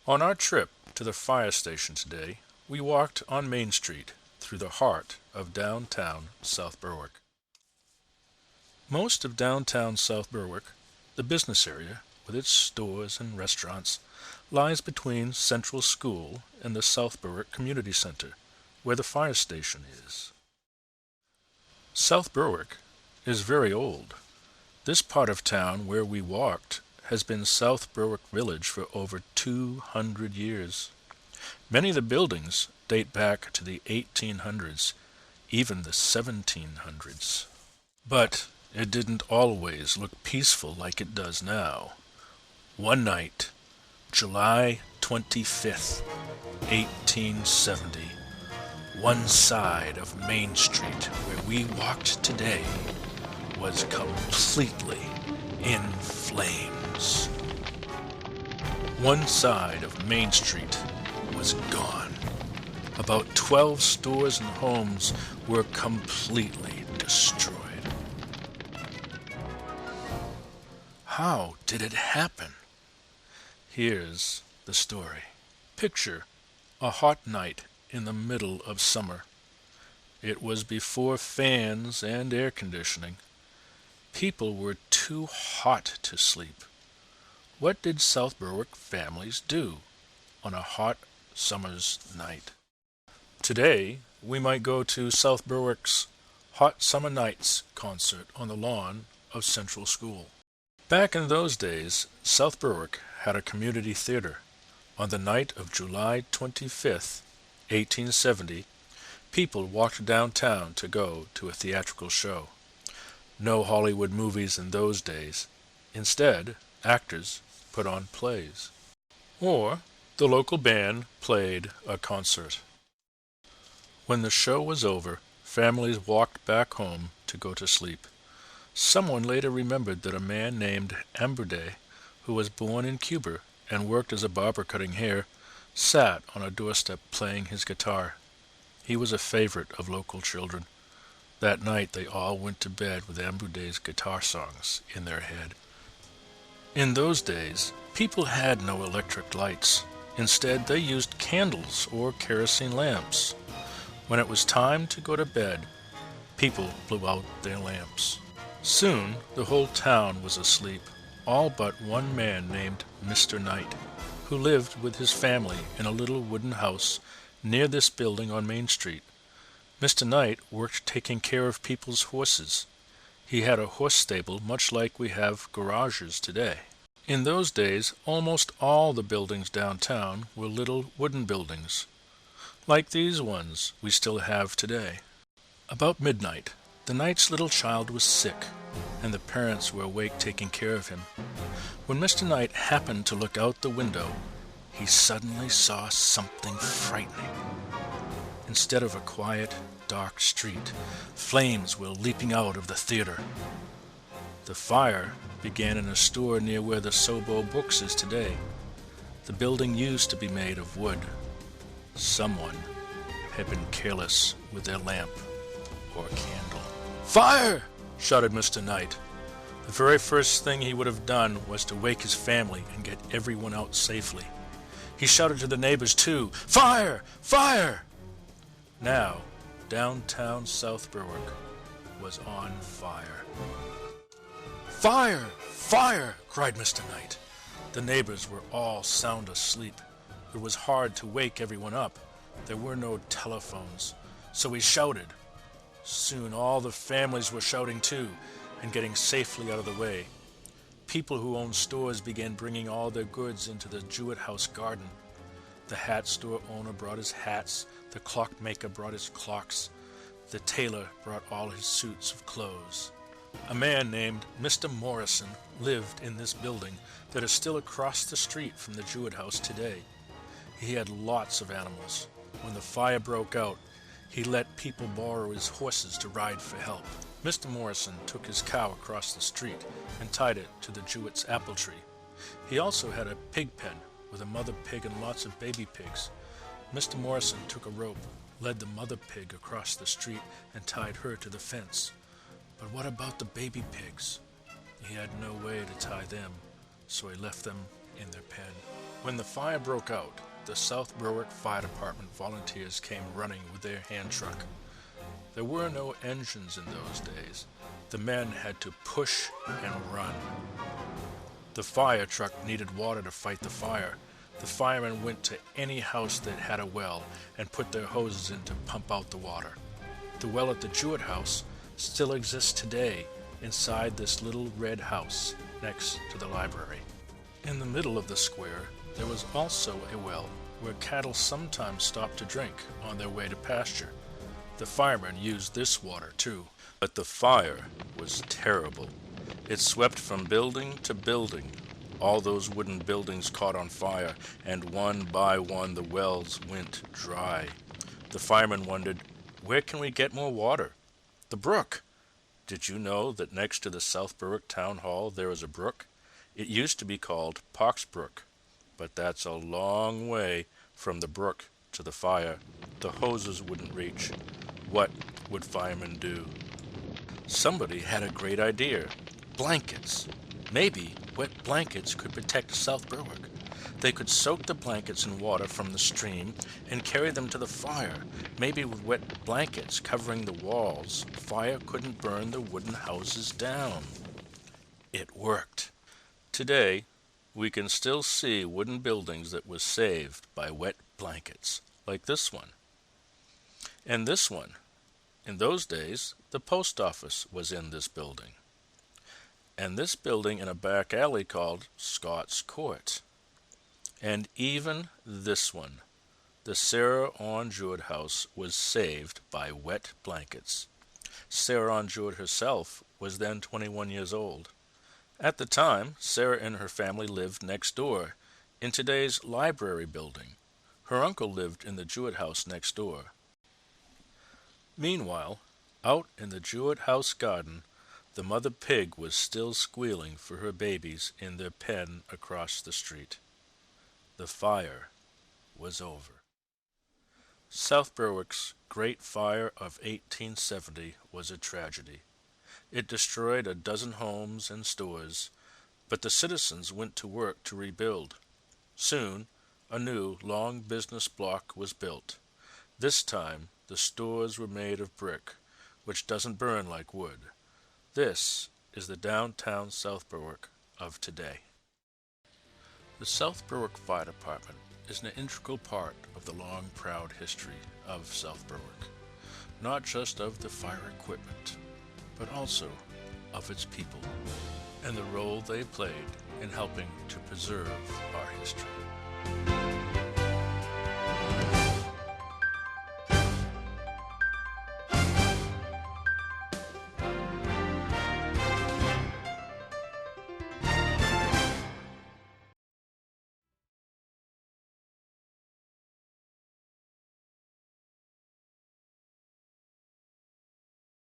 On our trip to the fire station today, we walked on Main Street through the heart of downtown South Berwick. Most of downtown South Berwick, the business area, with its stores and restaurants, lies between Central School and the South Berwick Community Center, where the fire station is. South Berwick is very old. This part of town where we walked has been South Berwick Village for over 200 years. Many of the buildings date back to the 1800s, even the 1700s. But it didn't always look peaceful like it does now. One night, July 25th, 1870, one side of Main Street where we walked today was completely in flames. One side of Main Street was gone. About 12 stores and homes were completely destroyed. How did it happen? Here's the story. Picture a hot night in the middle of summer. It was before fans and air conditioning. People were too hot to sleep. What did South Berwick families do on a hot summer's night? Today, we might go to South Berwick's Hot Summer Nights concert on the lawn of Central School. Back in those days, South Berwick had a community theater. On the night of July 25th, 1870, people walked downtown to go to a theatrical show. No Hollywood movies in those days. Instead, actors put on plays. Or the local band played a concert. When the show was over, families walked back home to go to sleep. Someone later remembered that a man named Ambuday, who was born in Cuba and worked as a barber cutting hair, sat on a doorstep playing his guitar. He was a favorite of local children. That night they all went to bed with Ambuday's guitar songs in their head. In those days, people had no electric lights. Instead, they used candles or kerosene lamps. When it was time to go to bed, people blew out their lamps. Soon, the whole town was asleep, all but one man named Mr. Knight, who lived with his family in a little wooden house near this building on Main Street. Mr. Knight worked taking care of people's horses. He had a horse stable much like we have garages today. In those days, almost all the buildings downtown were little wooden buildings, like these ones we still have today. About midnight, the Knight's little child was sick, and the parents were awake taking care of him. When Mr. Knight happened to look out the window, he suddenly saw something frightening. Instead of a quiet, dark street, flames were leaping out of the theater. The fire began in a store near where the Sobo Books is today. The building used to be made of wood. Someone had been careless with their lamp or candle. "Fire!" shouted Mr. Knight. The very first thing he would have done was to wake his family and get everyone out safely. He shouted to the neighbors too, "Fire! Fire!" Now, downtown South Berwick was on fire. "Fire! Fire!" cried Mr. Knight. The neighbors were all sound asleep. It was hard to wake everyone up. There were no telephones, so he shouted. Soon all the families were shouting too, and getting safely out of the way. People who owned stores began bringing all their goods into the Jewett House garden. The hat store owner brought his hats, the clockmaker brought his clocks, the tailor brought all his suits of clothes. A man named Mr. Morrison lived in this building that is still across the street from the Jewett House today. He had lots of animals. When the fire broke out, he let people borrow his horses to ride for help. Mr. Morrison took his cow across the street and tied it to the Jewett's apple tree. He also had a pig pen with a mother pig and lots of baby pigs. Mr. Morrison took a rope, led the mother pig across the street, and tied her to the fence. But what about the baby pigs? He had no way to tie them, so he left them in their pen. When the fire broke out, the South Berwick Fire Department volunteers came running with their hand truck. There were no engines in those days. The men had to push and run. The fire truck needed water to fight the fire. The firemen went to any house that had a well and put their hoses in to pump out the water. The well at the Jewett house still exists today inside this little red house next to the library. In the middle of the square, there was also a well where cattle sometimes stopped to drink on their way to pasture. The firemen used this water too, but the fire was terrible. It swept from building to building. All those wooden buildings caught on fire, and one by one the wells went dry. The firemen wondered, where can we get more water? The brook. Did you know that next to the South Berwick Town Hall there is a brook? It used to be called Pox Brook, but that's a long way from the brook to the fire. The hoses wouldn't reach. What would firemen do? Somebody had a great idea. Blankets. Maybe wet blankets could protect South Berwick. They could soak the blankets in water from the stream and carry them to the fire. Maybe with wet blankets covering the walls, fire couldn't burn the wooden houses down. It worked. Today, we can still see wooden buildings that were saved by wet blankets, like this one. And this one. In those days, the post office was in this building. And this building in a back alley called Scott's Court. And even this one, the Sarah Orne Jewett house, was saved by wet blankets. Sarah Orne Jewett herself was then 21 years old. At the time, Sarah and her family lived next door, in today's library building. Her uncle lived in the Jewett house next door. Meanwhile, out in the Jewett house garden, the mother pig was still squealing for her babies in their pen across the street. The fire was over. South Berwick's Great Fire of 1870 was a tragedy. It destroyed a dozen homes and stores, but the citizens went to work to rebuild. Soon, a new, long business block was built. This time, the stores were made of brick, which doesn't burn like wood. This is the Downtown South Berwick of today. The South Berwick Fire Department is an integral part of the long, proud history of South Berwick, not just of the fire equipment, but also of its people and the role they played in helping to preserve our history.